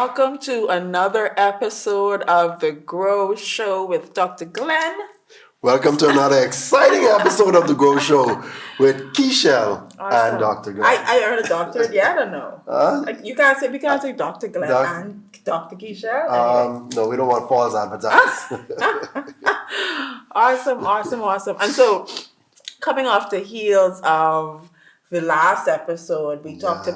welcome to another episode of The Grow Show with Dr. Glenn. Welcome to another exciting episode of The Grow Show with Keshelle and Dr. Glenn. I heard a doctor. Yeah, I don't know. Like we can't say Dr. Glenn and Dr. Keshelle. Anyway. No, we don't want false advertising. Awesome. And so, coming off the heels of the last episode, we talked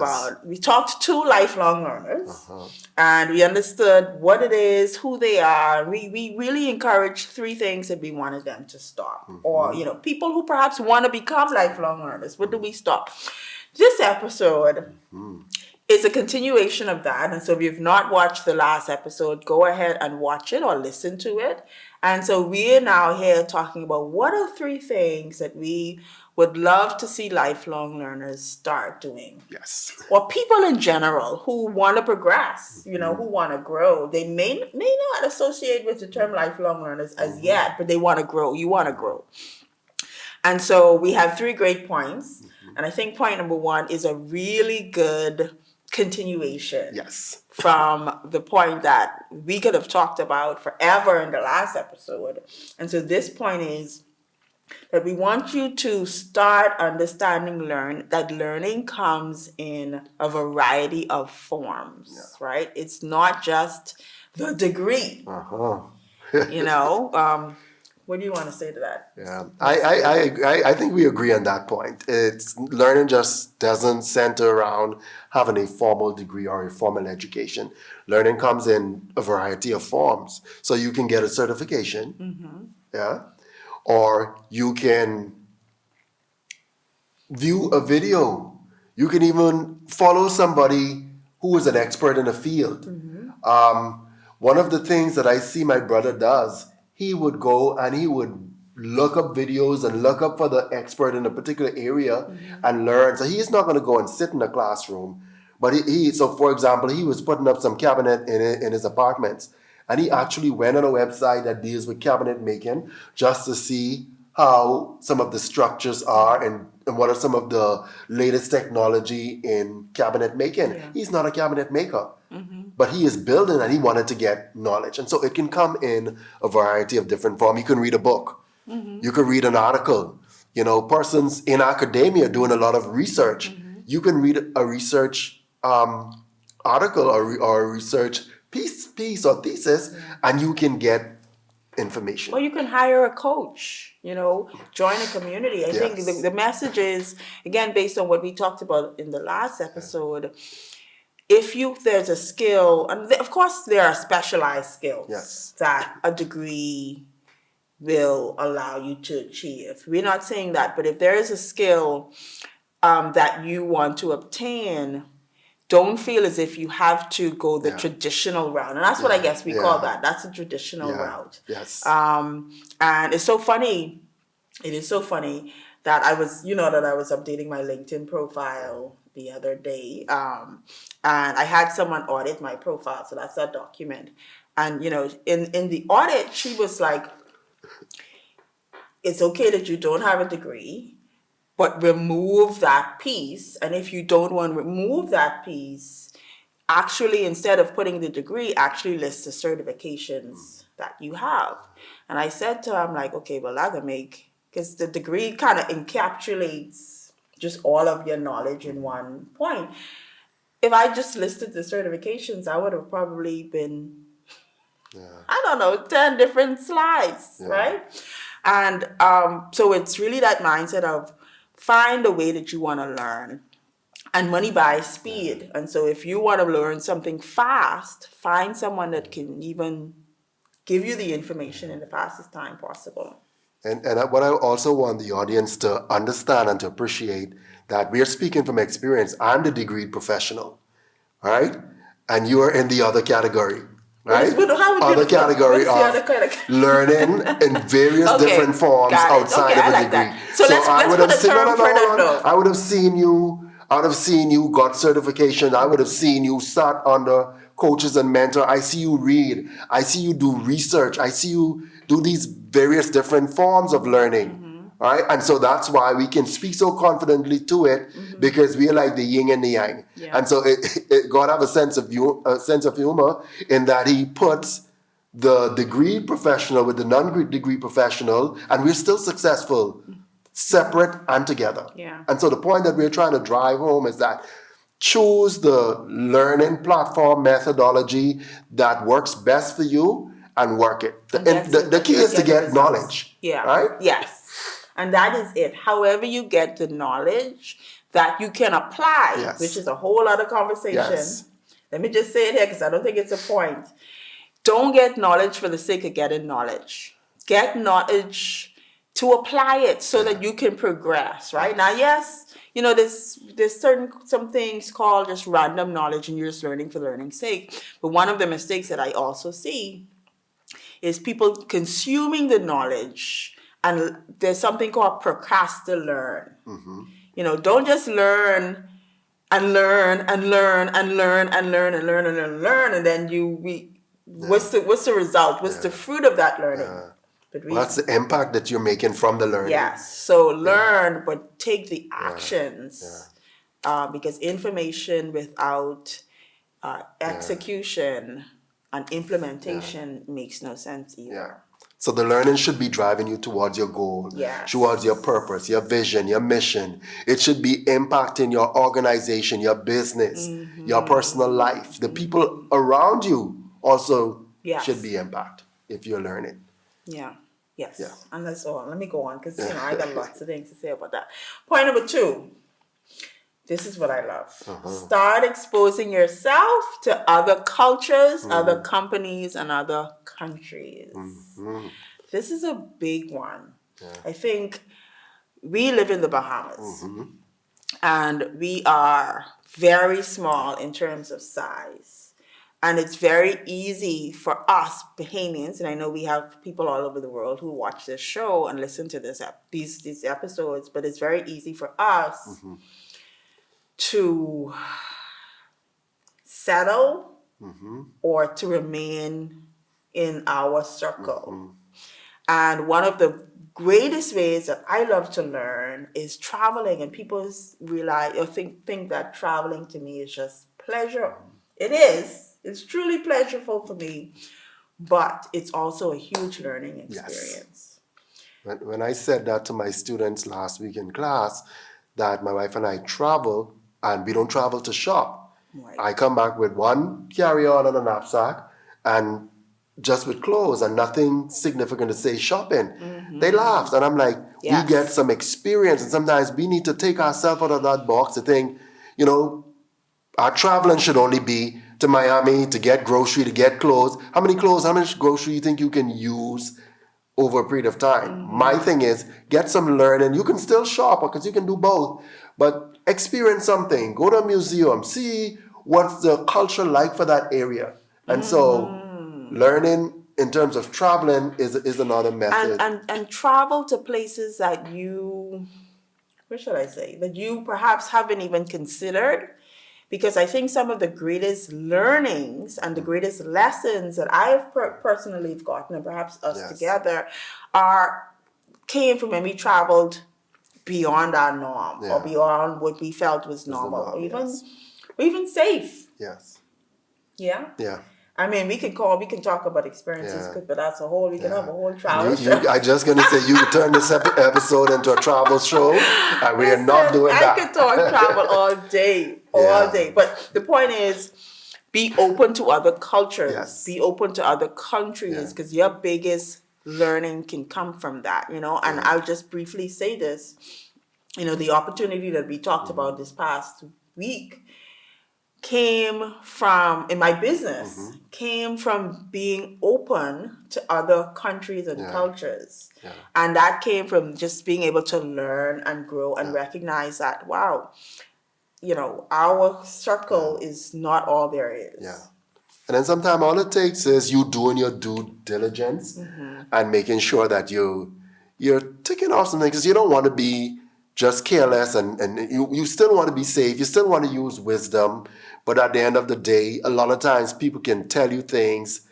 to lifelong learners, and we understood what it is, who they are. We really encouraged 3 things that we wanted them to stop, or people who perhaps want to become lifelong learners. What do we stop? This episode is a continuation of that, and so if you've not watched the last episode, go ahead and watch it or listen to it. And so we're now here talking about what are 3 things that we would love to see lifelong learners start doing. Yes. Or people in general who want to progress, who want to grow. They may not associate with the term lifelong learners as yet, but they want to grow. You want to grow. And so we have 3 great points. And I think point number 1 is a really good continuation. Yes. From the point that we could have talked about forever in the last episode. And so this point is that we want you to start understanding that learning comes in a variety of forms, right? It's not just the degree. What do you want to say to that? Yeah, I think we agree on that point. It's learning just doesn't center around having a formal degree or a formal education. Learning comes in a variety of forms. So you can get a certification, or you can view a video. You can even follow somebody who is an expert in a field. One of the things that I see my brother does, he would go and he would look up videos and look up for the expert in a particular area and learn. So he's not going to go and sit in a classroom. But so for example, he was putting up some cabinet in his apartments. And he actually went on a website that deals with cabinet making just to see how some of the structures are and what are some of the latest technology in cabinet making. Yeah. He's not a cabinet maker. But he is building and he wanted to get knowledge. And so it can come in a variety of different forms. You can read a book. You can read an article. Persons in academia doing a lot of research. You can read a research article or a research piece or thesis, and you can get information. Or you can hire a coach, join a community. I think the message is, again, based on what we talked about in the last episode, there's a skill, and of course there are specialized skills that a degree will allow you to achieve. We're not saying that, but if there is a skill that you want to obtain, don't feel as if you have to go the traditional route. And that's what I guess we call that. That's a traditional route. Yes. And it's so funny. It is so funny that I was updating my LinkedIn profile the other day. And I had someone audit my profile. So that's that document. And, in the audit, she was like, it's okay that you don't have a degree, but remove that piece. And if you don't want to remove that piece, actually, instead of putting the degree, actually list the certifications that you have. And I said to her, I'm like, okay, well, that'll make, because the degree kind of encapsulates just all of your knowledge in one point. If I just listed the certifications, I would have probably been, 10 different slides, right? And so it's really that mindset of find a way that you want to learn. And money buys speed. And so if you want to learn something fast, find someone that can even give you the information in the fastest time possible. And what I also want the audience to understand and to appreciate, that we are speaking from experience. I'm the degreed professional, all right? And you are in the other category, right? Other category of learning in various different forms outside of a degree. So let's put a term for that. I would have seen you got certification. I would have seen you sat under coaches and mentors. I see you read. I see you do research. I see you do these various different forms of learning. All right, and so that's why we can speak so confidently to it, because we are like the yin and the yang. Yeah. And so God have a sense of humor in that He puts the degree professional with the non-degree professional, and we're still successful, separate and together. Yeah. And so the point that we're trying to drive home is that choose the learning platform methodology that works best for you and work it. The key is to get knowledge. Yeah. Right? Yes. And that is it. However you get the knowledge that you can apply, Yes. which is a whole other conversation. Yes. Let me just say it here because I don't think it's a point. Don't get knowledge for the sake of getting knowledge. Get knowledge to apply it so that you can progress, right? Now, yes, you know, there's some things called just random knowledge and you're just learning for learning's sake. But one of the mistakes that I also see is people consuming the knowledge, and there's something called procrastinate. You know, don't just learn and learn and learn and learn and learn and learn and learn and learn, and then what's the result? What's the fruit of that learning? But What's the impact that you're making from the learning? Yes. So learn, but take the actions, because information without execution and implementation makes no sense either. Yeah. So the learning should be driving you towards your goal, towards your purpose, your vision, your mission. It should be impacting your organization, your business, your personal life. The people around you also should be impacted if you're learning. Yeah. Yes. Yeah. And that's all. Let me go on because I got lots of things to say about that. Point number 2. This is what I love. Start exposing yourself to other cultures, other companies, and other countries. This is a big one. I think we live in the Bahamas, and we are very small in terms of size. And it's very easy for us Bahamians, and I know we have people all over the world who watch this show and listen to these episodes, but it's very easy for us to settle or to remain in our circle. And one of the greatest ways that I love to learn is traveling, and people realize or think that traveling to me is just pleasure. It is. It's truly pleasurable for me, but it's also a huge learning experience. Yes. When I said that to my students last week in class, that my wife and I travel, and we don't travel to shop. Right. I come back with one carry-on and a knapsack, and just with clothes and nothing significant to say shopping. They laughed, and I'm like, we get some experience, and sometimes we need to take ourselves out of that box to think, you know, our traveling should only be to Miami to get grocery, to get clothes. How much grocery you think you can use over a period of time? My thing is, get some learning. You can still shop because you can do both, but experience something. Go to a museum, see what's the culture like for that area. And so learning in terms of traveling is another method. And travel to places that that you perhaps haven't even considered. Because I think some of the greatest learnings and the greatest lessons that I've personally gotten, and perhaps us together, came from when we traveled beyond our norm or beyond what we felt was normal, or even safe. Yes. Yeah. Yeah. I mean, we can talk about experiences, but that's we can have a whole travel show. I just gonna say you can turn this episode into a travel show, and we are not doing that. I could talk travel all day. But the point is, be open to other cultures, be open to other countries, because your biggest learning can come from that, you know. And I'll just briefly say this, you know, the opportunity that we talked about this past week came from, in my business, came from being open to other countries and cultures. And that came from just being able to learn and grow and recognize that, wow, you know, our circle is not all there is. Yeah. And then sometimes all it takes is you doing your due diligence and making sure that you're ticking off something, because you don't want to be just careless, and you still want to be safe. You still want to use wisdom. But at the end of the day, a lot of times people can tell you things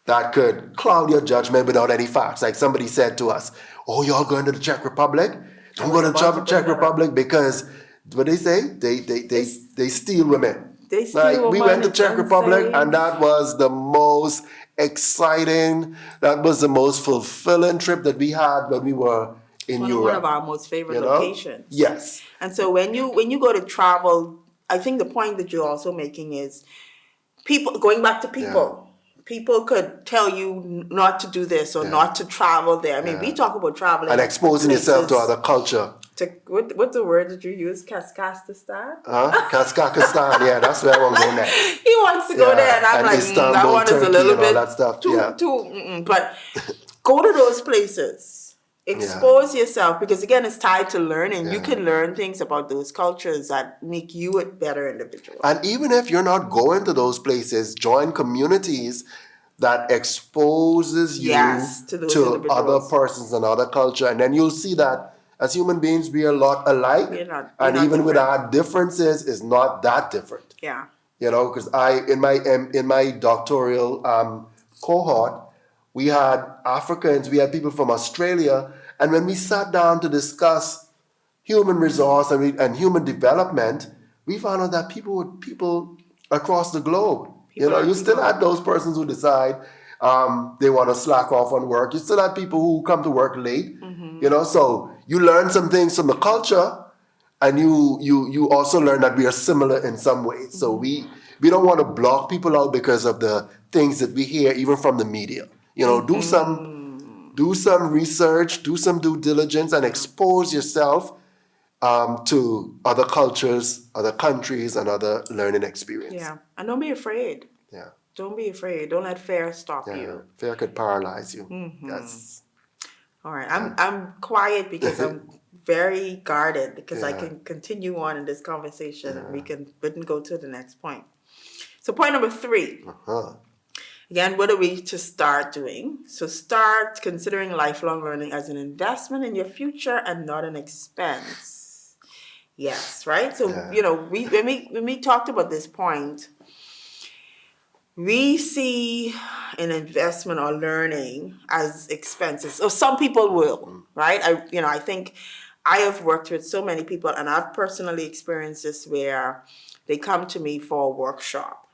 that could cloud your judgment without any facts. Like somebody said to us, oh, y'all going to the Czech Republic? Don't I go was to about to the bring Czech that up. Republic because what they say? They steal women. They Like steal we women, went to it's Czech Republic and unsafe. that was the most exciting, that was the most fulfilling trip that we had when we were It's in one of Europe. our most favorite You know? locations. Yes. And so when you go to travel, I think the point that you're also making is people going back to people. People could tell you not to do this or not to travel there. I mean, we talk about traveling And to exposing yourself to places. other culture. What's the word that you use? Kazakhstan? Kazakhstan, yeah, that's where I want to go next. He wants to go there, and I'm like, that Istanbul, one is a Turkey, little and all bit that stuff. too. But go to those places, expose yourself, because again, it's tied to learning. You can learn things about those cultures that make you a better individual. And even if you're not going to those places, join communities that exposes you to those to individuals. other persons and other culture, and then you'll see that as human beings we are a lot alike, We're not and even with different. our differences, is not that different. Yeah. You know, because in my doctoral cohort, we had Africans, we had people from Australia, and when we sat down to discuss human resource and human development, we found out that people across the globe. You still had those persons who decide they want to slack off on work. You still have people who come to work late. So you learn some things from the culture, and you also learn that we are similar in some ways. So we don't want to block people out because of the things that we hear, even from the media. Do some research, do some due diligence, and expose yourself to other cultures, other countries, and other learning experience. Yeah, and don't be afraid. Yeah. Don't be afraid. Don't let fear stop you. Fear could paralyze you. Yes. All right. I'm quiet because I'm very guarded, because I can continue on in this conversation and we can go to the next point. So point number 3. Again, what are we to start doing? So start considering lifelong learning as an investment in your future and not an expense. Yes, right? So, when we talked about this point, we see an investment or learning as expenses. So some people will, right? I think I have worked with so many people, and I've personally experienced this, where they come to me for a workshop,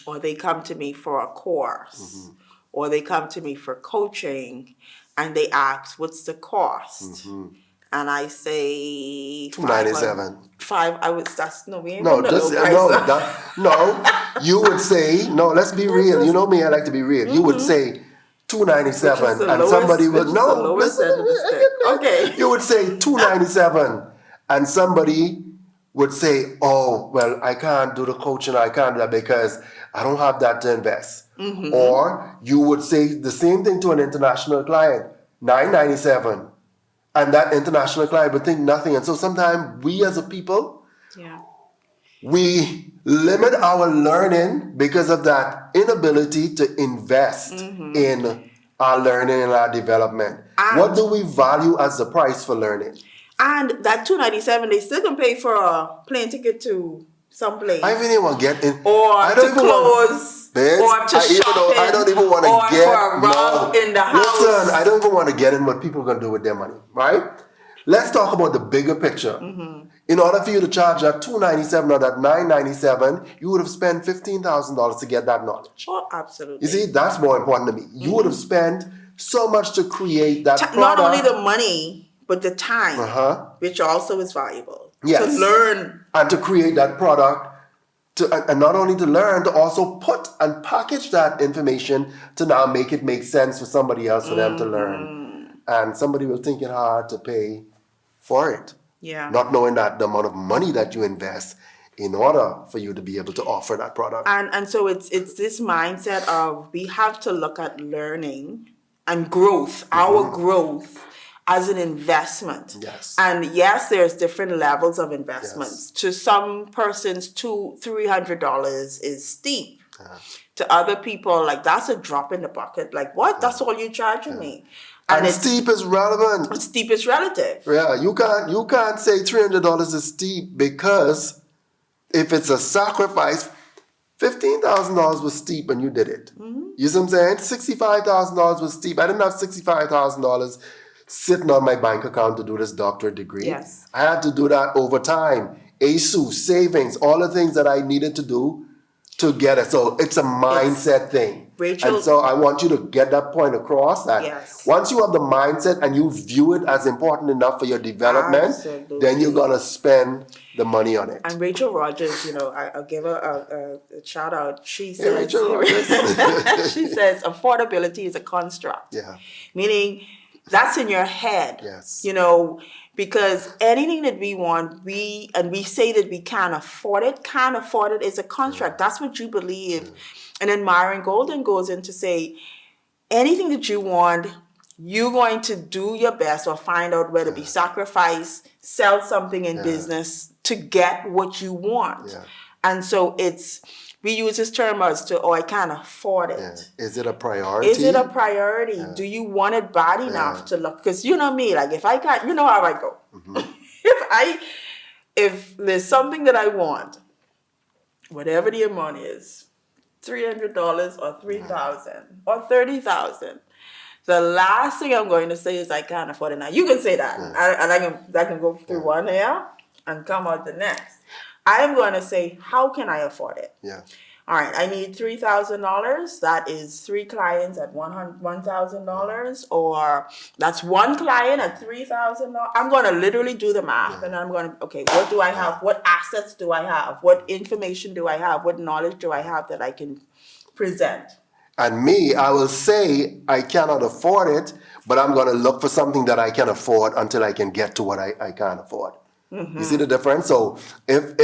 or they come to me for a course, or they come to me for coaching, and they ask, what's the cost? And I say $297. You would say, no, let's be real. You know me, I like to be real. You would say $297, and somebody would Okay. You would say $297, and somebody would say, oh, well, I can't do the coaching, I can't do that because I don't have that to invest. Or you would say the same thing to an international client, $997. And that international client would think nothing. And so sometimes we as a people, we limit our learning because of that inability to invest in our learning and our development. What do we value as the price for learning? And that $297, they still can pay for a plane ticket to some place. I really want to get in. Or to clothes. Or to shopping. I don't even want to get for a rug in the house. Listen, I don't even want to get in what people are going to do with their money, right? Let's talk about the bigger picture. In order for you to charge that $297 or that $997, you would have spent $15,000 to get that knowledge. Oh, absolutely. You see, that's more important to me. You would have spent so much to create that product. Not only the money, but the time, which also is valuable. Yes. To learn. And to create that product, and not only to learn, to also put and package that information to now make it make sense for somebody else, for them to learn. And somebody will think it hard to pay for it. Yeah. Not knowing that the amount of money that you invest in order for you to be able to offer that product. And so it's this mindset of we have to look at learning and growth, our growth, as an investment. Yes. And yes, there's different levels of investments. Yes. To some persons, $200-300 is steep. To other people, like, that's a drop in the bucket. Like, what? That's all you're charging me. And steep is relevant. Steep is relative. Yeah, you can't say $300 is steep, because if it's a sacrifice, $15,000 was steep when you did it. You see what I'm saying? $65,000 was steep. I didn't have $65,000 sitting on my bank account to do this doctorate degree. Yes. I had to do that over time. ASU, savings, all the things that I needed to do to get it. So it's a mindset thing. Rachel, and so I want you to get that point across that yes, once you have the mindset and you view it as important enough for your development, absolutely, then you're going to spend the money on it. And Rachel Rogers, I'll give her a shout out. She Hey, says, Rachel Rogers. she says, affordability is a construct. Yeah. Meaning that's in your head. Yes. Because anything that we want, we say that we can't afford it. Can't afford it is a construct. That's what you believe. And then Myron Golden goes in to say, anything that you want, you're going to do your best or find out whether to be sacrifice, sell something in business to get what you want. Yeah. And so we use this term as to, I can't afford it. Yeah. Is it a priority? Is it a priority? Yeah. Do you want it bad enough to look? Because you know me, like if I got, you know how I go. Mm-hmm. If there's something that I want, whatever the amount is, $300 or $3,000 or $30,000. The last thing I'm going to say is I can't afford it now. You can say that, and I can go through one ear and come out the next. I am going to say, how can I afford it? Yeah. All right, I need $3,000. That is 3 clients at $1,000, or that's 1 client at $3,000. I'm going to literally do the math, and I'm going to, okay, what do I have? What assets do I have? What information do I have? What knowledge do I have that I can present? And me, I will say I cannot afford it, but I'm going to look for something that I can afford until I can get to what I can't afford. Mm-hmm. You see the difference? So if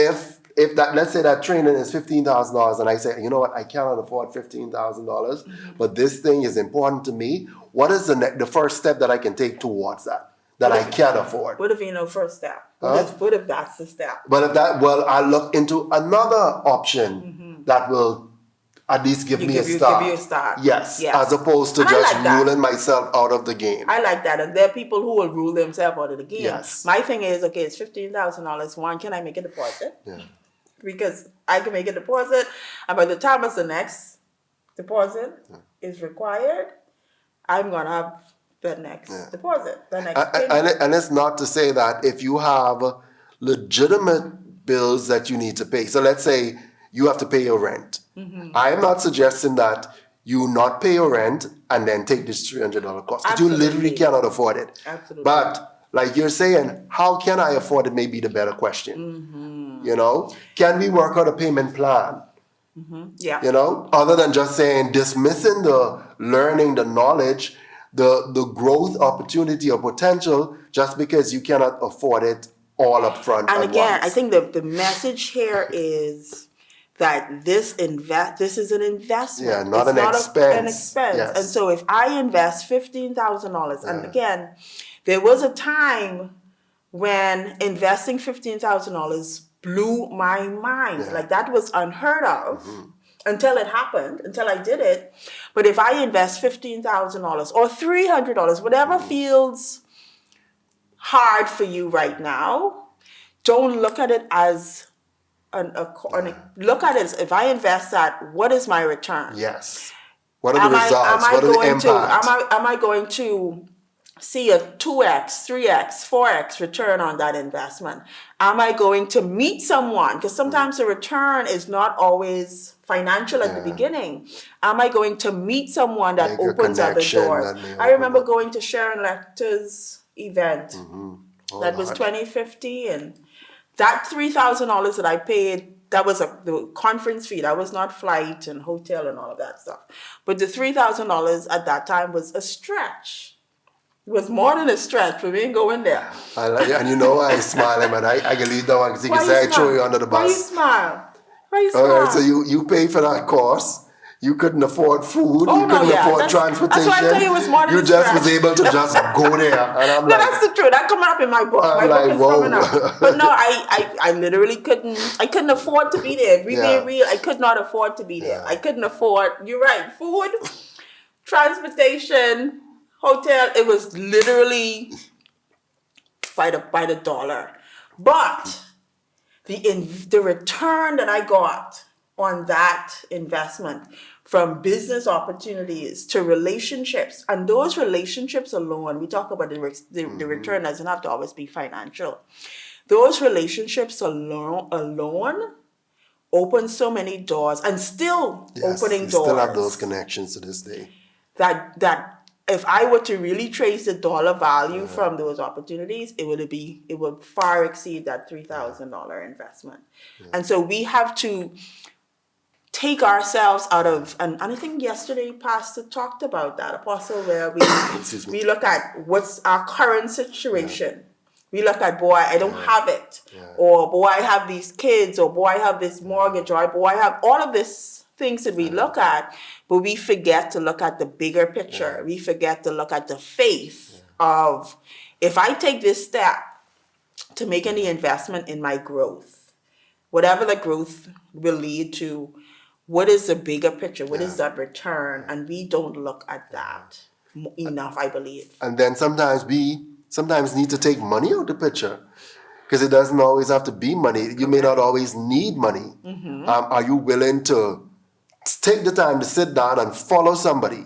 that, let's say that training is $15,000 and I say, you know what, I cannot afford $15,000, but this thing is important to me. What is the first step that I can take towards that I can afford? What if you know first step? What if that's the step? But I'll look into another option that will at least give me a start. Give you a start. Yes. As opposed to just ruling myself out of the game. I like that. And there are people who will rule themselves out of the game. Yes. My thing is, okay, it's $15,000. One, can I make a deposit? Yeah. Because I can make a deposit, and by the time it's the next deposit is required, I'm going to have the next deposit, the next payment. And it's not to say that if you have legitimate bills that you need to pay. So let's say you have to pay your rent. Mm-hmm. I'm not suggesting that you not pay your rent and then take this $300 cost, because you literally cannot afford it. Absolutely. But like you're saying, how can I afford it may be the better question. Mm-hmm. Can we work out a payment plan? Mm-hmm. Yeah. Other than just saying, dismissing the learning, the knowledge, the growth opportunity or potential just because you cannot afford it all up front. And again, once. I think the message here is that this is an investment. Yeah, not an expense. An expense. Yes. And so if I invest $15,000, and again, there was a time when investing $15,000 blew my mind. Yeah. Like that was unheard of until it happened, until I did it. But if I invest $15,000 or $300, whatever feels hard for you right now, don't look at it as look at it as, if I invest that, what is my return? Yes. What are the results? What are the impact? Am I going to see a 2x, 3x, 4x return on that investment? Am I going to meet someone? Because sometimes the return is not always financial at the beginning. Am I going to meet someone that opens other doors? I remember going to Sharon Lecter's event. That was 2050, and that $3,000 that I paid, that was the conference fee. That was not flight and hotel and all of that stuff. But the $3,000 at that time was a stretch. It was more than a stretch for me going there. And I smile, man. I can leave that one because he can say I throw you under the bus. Why you smile? All right, so you pay for that course. You couldn't afford food. You couldn't afford transportation. That's why I tell you it was more than you just was able to just go there. And I'm like, that's the truth. That's coming up in my book. My book is coming up. But no, I literally couldn't afford to be there. If we being real, I could not afford to be there. I couldn't afford, you're right, food, transportation, hotel. It was literally by the dollar. But the return that I got on that investment, from business opportunities to relationships. And those relationships alone, we talk about the return doesn't have to always be financial. Those relationships alone open so many doors, and still Yes, opening you doors, still have those connections to this day. that if I were to really trace the dollar value from those opportunities, it would far exceed that $3,000 investment. And so we have to take ourselves out of, and I think yesterday Pastor talked about that, Apostle, where Excuse me. we look at what's our current situation. We look at, boy, I don't have it, or boy, I have these kids, or boy, I have this mortgage, or boy, I have all of these things that we look at, but we forget to look at the bigger picture. We forget to look at the faith of, if I take this step to make any investment in my growth, whatever the growth will lead to, what is the bigger picture? What is that return? And we don't look at that enough, I believe. And then sometimes we need to take money out of the picture, because it doesn't always have to be money. You may not always need money. Are you willing to take the time to sit down and follow somebody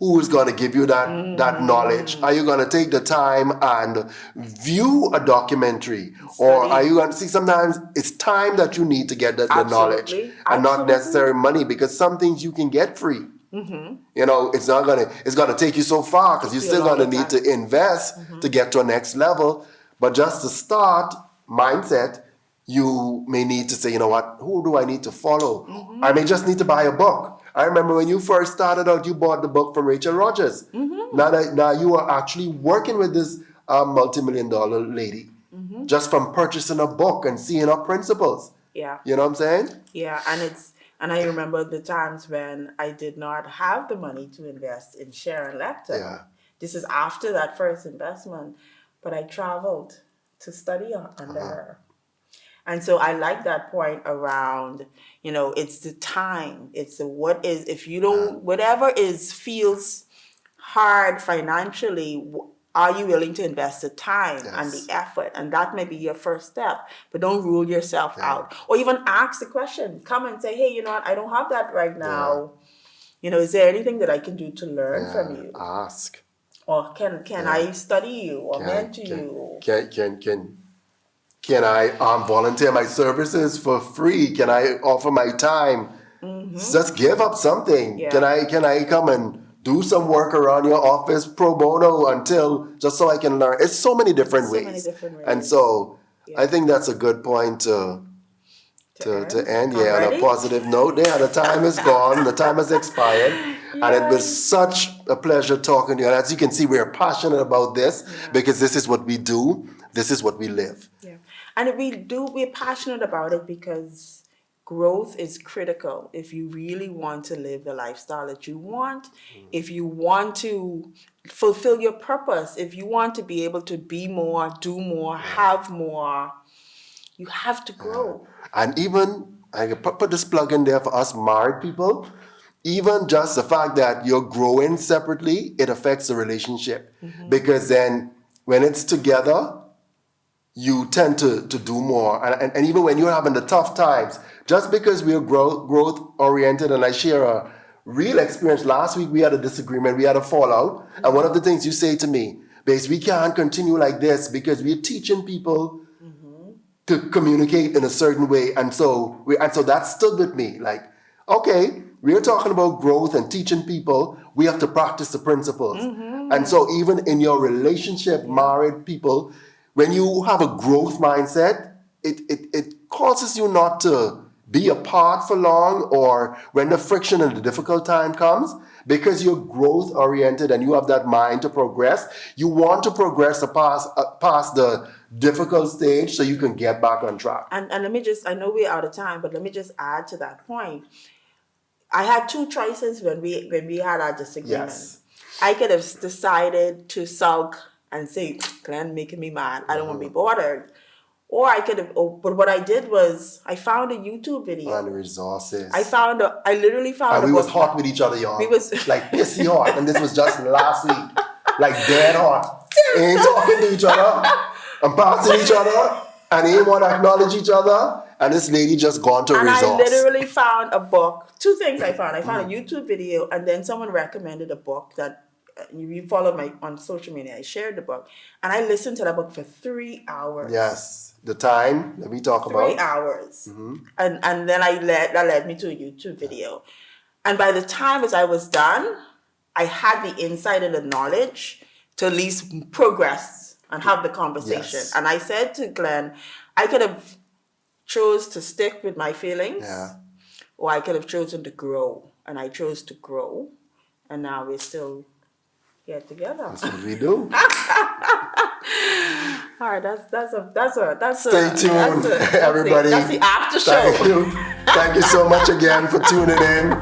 who is going to give you that knowledge? Are you going to take the time and view a documentary? Or are you going to see, sometimes it's time that you need to get the knowledge, and not necessarily money, because some things you can get free. You know, it's gonna take you so far, because you're still gonna need to invest to get to a next level. But just to start mindset, you may need to say, you know what, who do I need to follow? I may just need to buy a book. I remember when you first started out, you bought the book from Rachel Rogers. Now you are actually working with this multi-million-dollar lady, just from purchasing a book and seeing her principles. Yeah. You know what I'm saying? Yeah, and I remember the times when I did not have the money to invest in Sharon Lepton. Yeah. This is after that first investment, but I traveled to study under her. And so I like that point around, it's the time. It's the what is, if you don't, whatever feels hard financially, are you willing to invest the time and the effort? And that may be your first step, but don't rule yourself out. Or even ask the question. Come and say, hey, you know what? I don't have that right now. Is there anything that I can do to learn from you? Ask. Or can I study you or mentor you? Can I volunteer my services for free? Can I offer my time? Just give up something. Yeah. Can I come and do some work around your office pro bono just so I can learn? It's so many different ways. And so I think that's a good point to end. Yeah, on a positive note. Yeah, the time is gone. The time has expired. And it was such a pleasure talking to you. And as you can see, we're passionate about this because this is what we do. This is what we live. Yeah. And we're passionate about it because growth is critical if you really want to live the lifestyle that you want, if you want to fulfill your purpose, if you want to be able to be more, do more, have more, you have to grow. And even, I can put this plug in there for us married people, even just the fact that you're growing separately, it affects the relationship. Because then when it's together, you tend to do more. And even when you're having the tough times, just because we are growth oriented, and I share a real experience. Last week we had a disagreement, we had a fallout. And one of the things you say to me, Base, we can't continue like this because we're teaching people to communicate in a certain way. And so that stood with me. Like, okay, we're talking about growth and teaching people, we have to practice the principles. And so even in your relationship, married people, when you have a growth mindset, it causes you not to be apart for long, or when the friction and the difficult time comes, because you're growth oriented and you have that mind to progress. You want to progress past the difficult stage so you can get back on track. And let me just, I know we're out of time, but let me just add to that point. I had two choices when we had our disagreement. Yes. I could have decided to sulk and say, Glenn making me mad. I don't want to be bothered. Or I could have, but what I did was I found a YouTube video. And the resources. I literally found and we was hot with each other, y'all. We was like pissy hot. And this was just last week. Like dead hot. Ain't talking to each other. And passing each other. And ain't want to acknowledge each other. And this lady just gone to And I resource. literally found a book. Two things I found. I found a YouTube video, and then someone recommended a book that you followed my on social media. I shared the book, and I listened to that book for 3 hours. Yes. The time that we talk 3 about. hours. And then that led me to a YouTube video. And by the time as I was done, I had the insight and the knowledge to at least progress and have the conversation. Yes. And I said to Glenn, I could have chose to stick with my feelings, Yeah. or I could have chosen to grow. And I chose to grow. And now we're still here together. That's what we do. All right, that's Stay tuned, everybody. That's the after show. Thank you. Thank you so much again for tuning in.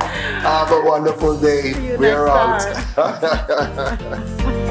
Have a wonderful day. See you We're next time. out.